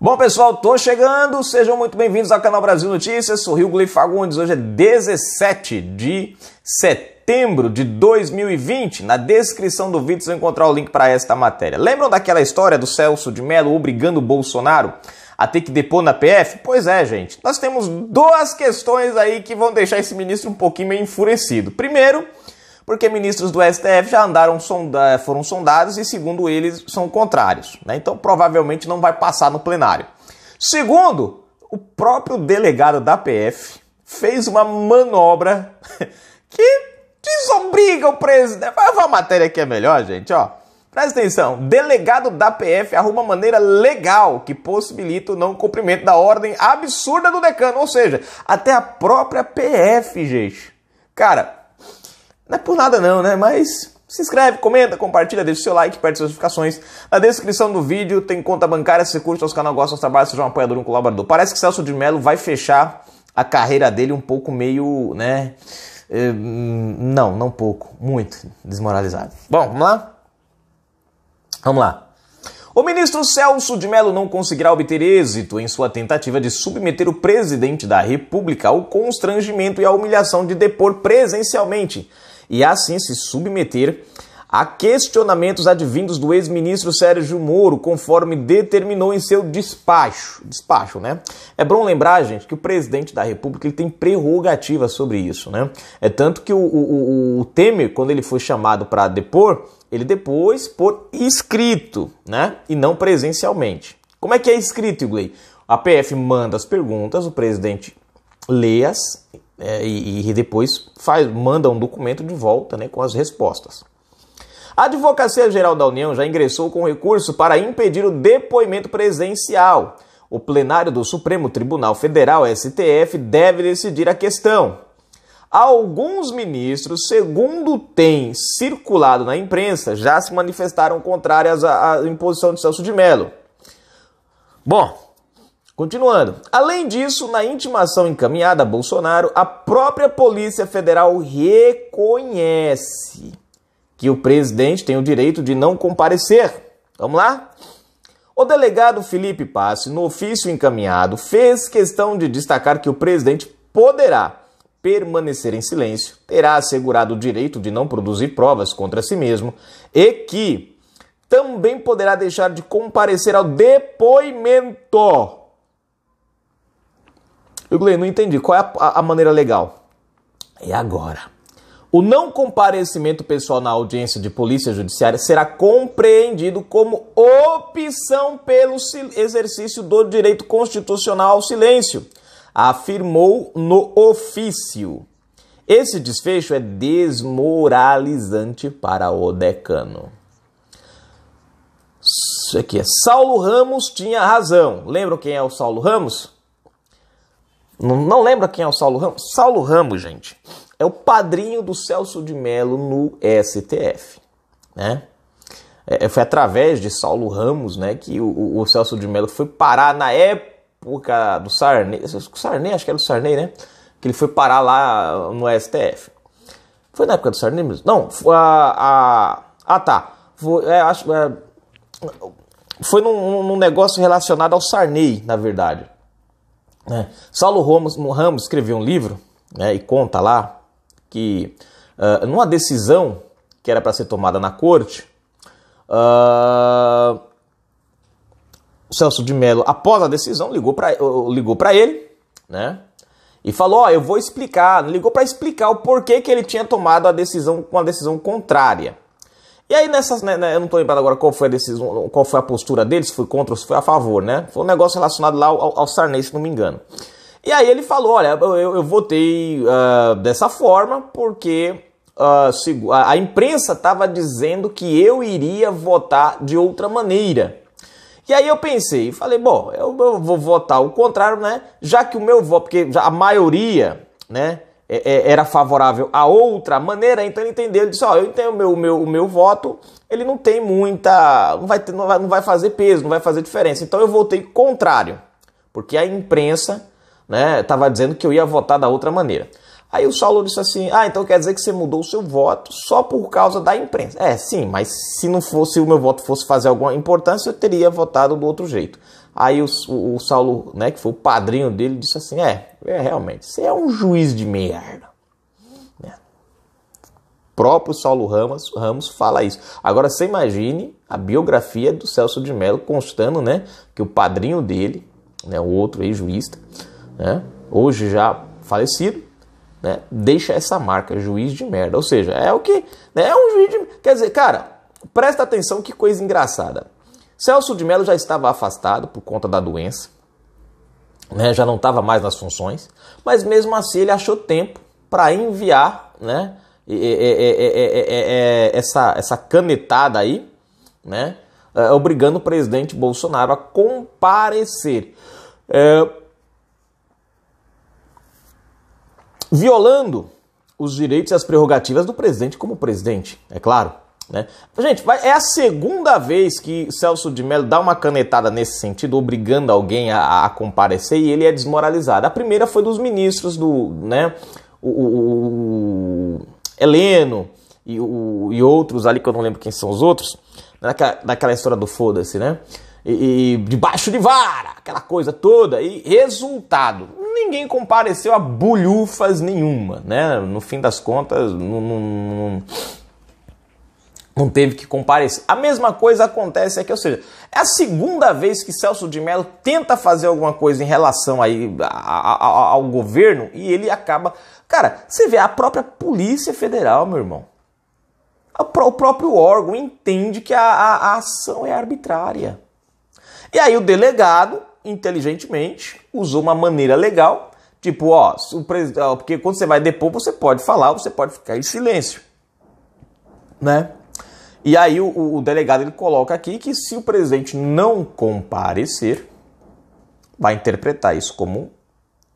Bom, pessoal, tô chegando, sejam muito bem-vindos ao canal Brasil Notícias, sou Rio Fagundes, hoje é 17 de setembro de 2020, na descrição do vídeo você vai encontrar o link para esta matéria. Lembram daquela história do Celso de Mello obrigando o Bolsonaro a ter que depor na PF? Pois é, gente, nós temos duas questões aí que vão deixar esse ministro um pouquinho meio enfurecido. Primeiro, porque ministros do STF já foram sondados e, segundo eles, são contrários, né? Então, provavelmente não vai passar no plenário. Segundo, o próprio delegado da PF fez uma manobra que desobriga o presidente. A matéria aqui é melhor, gente, ó. Presta atenção, delegado da PF arruma maneira legal que possibilita o não cumprimento da ordem absurda do decano, ou seja, até a própria PF, gente. Cara, não é por nada não, né? Mas se inscreve, comenta, compartilha, deixa o seu like, aperte as notificações. Na descrição do vídeo tem conta bancária, se você curte nosso canal, gosta dos trabalhos, seja um apoiador, um colaborador. Parece que Celso de Mello vai fechar a carreira dele um pouco meio, né? Não um pouco, muito desmoralizado. Bom, vamos lá? Vamos lá. O ministro Celso de Mello não conseguirá obter êxito em sua tentativa de submeter o presidente da República ao constrangimento e à humilhação de depor presencialmente e assim se submeter a questionamentos advindos do ex-ministro Sérgio Moro, conforme determinou em seu despacho. Despacho, né? É bom lembrar, gente, que o presidente da República ele tem prerrogativa sobre isso, né? É tanto que o Temer, quando ele foi chamado para depor, ele depôs por escrito, né? E não presencialmente. Como é que é escrito, Igley? A PF manda as perguntas, o presidente lê-as e depois manda um documento de volta, né, com as respostas. A Advocacia Geral da União já ingressou com recurso para impedir o depoimento presencial. O plenário do Supremo Tribunal Federal, STF, deve decidir a questão. Alguns ministros, segundo tem circulado na imprensa, já se manifestaram contrárias à imposição de Celso de Mello. Bom, continuando. Além disso, na intimação encaminhada a Bolsonaro, a própria Polícia Federal reconhece que o presidente tem o direito de não comparecer. Vamos lá? O delegado Felipe Passi, no ofício encaminhado, fez questão de destacar que o presidente poderá permanecer em silêncio, terá assegurado o direito de não produzir provas contra si mesmo e que também poderá deixar de comparecer ao depoimento. Eu, Glenn, não entendi. Qual é a maneira legal? É agora. O não comparecimento pessoal na audiência de polícia judiciária será compreendido como opção pelo exercício do direito constitucional ao silêncio, afirmou no ofício. Esse desfecho é desmoralizante para o decano. Isso aqui é Saulo Ramos tinha razão. Lembram quem é o Saulo Ramos? Não lembra quem é o Saulo Ramos? Saulo Ramos, gente, é o padrinho do Celso de Mello no STF, né? Foi através de Saulo Ramos, né, que o Celso de Mello foi parar na época do Sarney, acho que era o Sarney, né? Que ele foi parar lá no STF. Foi na época do Sarney mesmo? Não, foi tá. Foi num negócio relacionado ao Sarney, na verdade. Saulo Ramos escreveu um livro, né, e conta lá que numa decisão que era para ser tomada na corte, o Celso de Mello, após a decisão, ligou para ele, né, e falou, eu vou explicar, ligou para explicar o porquê que ele tinha tomado a decisão com a decisão contrária. E aí nessas, né, eu não estou lembrando agora qual foi a decisão, qual foi a postura dele, se foi contra ou se foi a favor, né? Foi um negócio relacionado lá ao Sarney, se não me engano. E aí ele falou, olha, eu votei dessa forma porque a imprensa estava dizendo que eu iria votar de outra maneira. E aí eu pensei, falei, bom, eu vou votar o contrário, né? Já que o meu voto, porque a maioria, né, era favorável a outra maneira, então ele entendeu, ele disse, eu entendo o meu voto, ele não tem muita, não vai fazer peso, não vai fazer diferença, então eu votei contrário, porque a imprensa, né, estava dizendo que eu ia votar da outra maneira. Aí o Saulo disse assim, então quer dizer que você mudou o seu voto só por causa da imprensa. Sim, mas se não fosse, o meu voto fosse fazer alguma importância, eu teria votado do outro jeito. Aí o Saulo, né, que foi o padrinho dele, disse assim, realmente, você é um juiz de merda. O próprio Saulo Ramos fala isso. Agora você imagine a biografia do Celso de Mello constando, né, que o padrinho dele, né, o outro ex-juizista, né, hoje já falecido, né, deixa essa marca, juiz de merda. Ou seja, é o que? Né, é um juiz de... Quer dizer, cara, presta atenção que coisa engraçada. Celso de Mello já estava afastado por conta da doença, né, já não estava mais nas funções, mas mesmo assim ele achou tempo para enviar, né, essa canetada aí, né, obrigando o presidente Bolsonaro a comparecer. Violando os direitos e as prerrogativas do presidente como presidente, é claro. Né? Gente, é a segunda vez que Celso de Mello dá uma canetada nesse sentido, obrigando alguém a comparecer, e ele é desmoralizado. A primeira foi dos ministros né, o Heleno e outros ali, que eu não lembro quem são os outros, daquela história do foda-se, né? E debaixo de vara, aquela coisa toda, e resultado, ninguém compareceu a bulhufas nenhuma, né? No fim das contas, não teve que comparecer. A mesma coisa acontece aqui, ou seja, é a segunda vez que Celso de Mello tenta fazer alguma coisa em relação aí ao governo e ele acaba... Cara, você vê, a própria Polícia Federal, meu irmão, o próprio órgão entende que a ação é arbitrária. E aí o delegado, inteligentemente, usou uma maneira legal, tipo, porque quando você vai depor, você pode falar, você pode ficar em silêncio, né? E aí o delegado ele coloca aqui que se o presidente não comparecer, vai interpretar isso como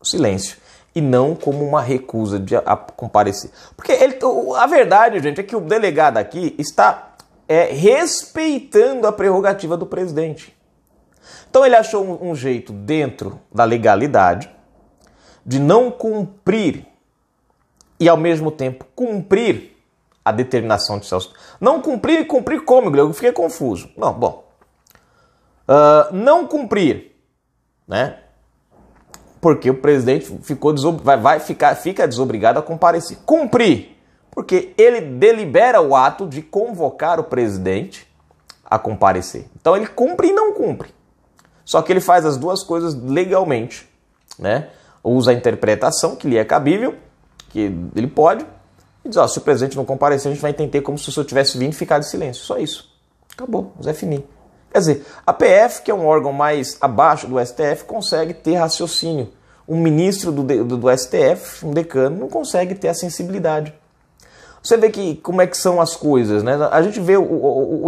silêncio e não como uma recusa de comparecer. Porque a verdade, gente, é que o delegado aqui está respeitando a prerrogativa do presidente. Então ele achou um jeito dentro da legalidade de não cumprir e ao mesmo tempo cumprir a determinação de Celso. Não cumprir e cumprir como? Eu fiquei confuso. Não cumprir, né? Porque o presidente fica desobrigado a comparecer. Cumprir, porque ele delibera o ato de convocar o presidente a comparecer. Então ele cumpre e não cumpre. Só que ele faz as duas coisas legalmente, né? Usa a interpretação que lhe é cabível, que ele pode, e diz, se o presidente não comparecer, a gente vai entender como se o senhor tivesse vindo e ficar de silêncio. Só isso. Acabou. Zé Fini. Quer dizer, a PF, que é um órgão mais abaixo do STF, consegue ter raciocínio. Um ministro do STF, um decano, não consegue ter a sensibilidade. Você vê como é que são as coisas, né? A gente vê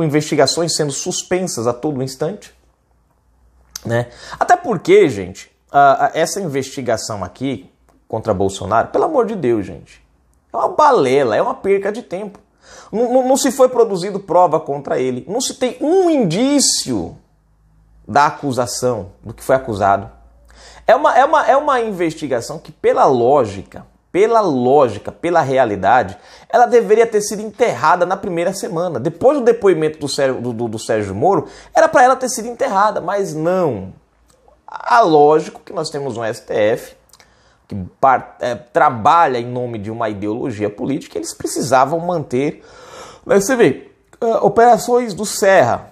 investigações sendo suspensas a todo instante. Né? Até porque, gente, essa investigação aqui contra Bolsonaro, pelo amor de Deus, gente, é uma balela, é uma perca de tempo. Não se foi produzido prova contra ele, não se tem um indício da acusação, do que foi acusado. É uma investigação que, pela lógica, pela realidade, ela deveria ter sido enterrada na primeira semana. Depois do depoimento do Sérgio Moro, era para ela ter sido enterrada, mas não. Lógico que nós temos um STF que trabalha em nome de uma ideologia política, eles precisavam manter... Você vê, operações do Serra.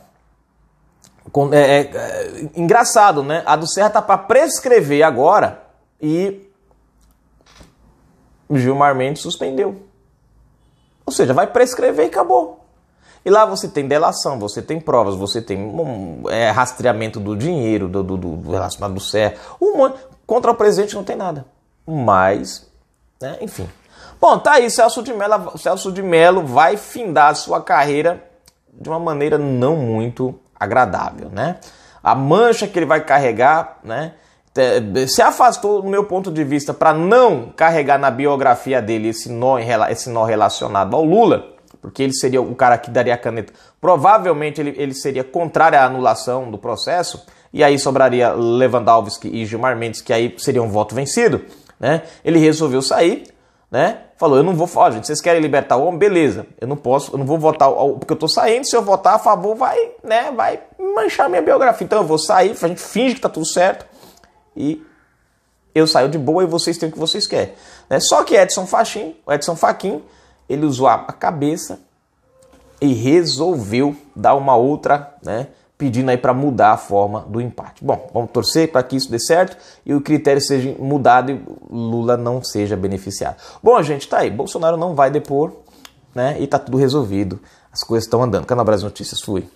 Engraçado, né? A do Serra tá para prescrever agora e Gilmar Mendes suspendeu. Ou seja, vai prescrever e acabou. E lá você tem delação, você tem provas, você tem rastreamento do dinheiro, do relacionado do Serra. Contra o presidente não tem nada. Mas, né, enfim. Bom, tá aí, Celso de Mello vai findar a sua carreira de uma maneira não muito agradável, né? A mancha que ele vai carregar, né? Se afastou, do meu ponto de vista, para não carregar na biografia dele esse nó relacionado ao Lula, porque ele seria o cara que daria a caneta. Provavelmente ele seria contrário à anulação do processo, e aí sobraria Lewandowski e Gilmar Mendes, que aí seria um voto vencido, né? Ele resolveu sair, né? Falou, eu não vou, ó, gente, vocês querem libertar o homem? Beleza, eu não vou votar, porque eu tô saindo, se eu votar a favor vai manchar minha biografia. Então eu vou sair, a gente finge que tá tudo certo e eu saio de boa e vocês têm o que vocês querem. Né? Só que Edson Fachin, ele usou a cabeça e resolveu dar uma outra, né, pedindo aí para mudar a forma do empate. Bom, vamos torcer para que isso dê certo e o critério seja mudado e Lula não seja beneficiado. Bom, gente, tá aí. Bolsonaro não vai depor, né, e tá tudo resolvido. As coisas estão andando. Canal Brasil Notícias, fui.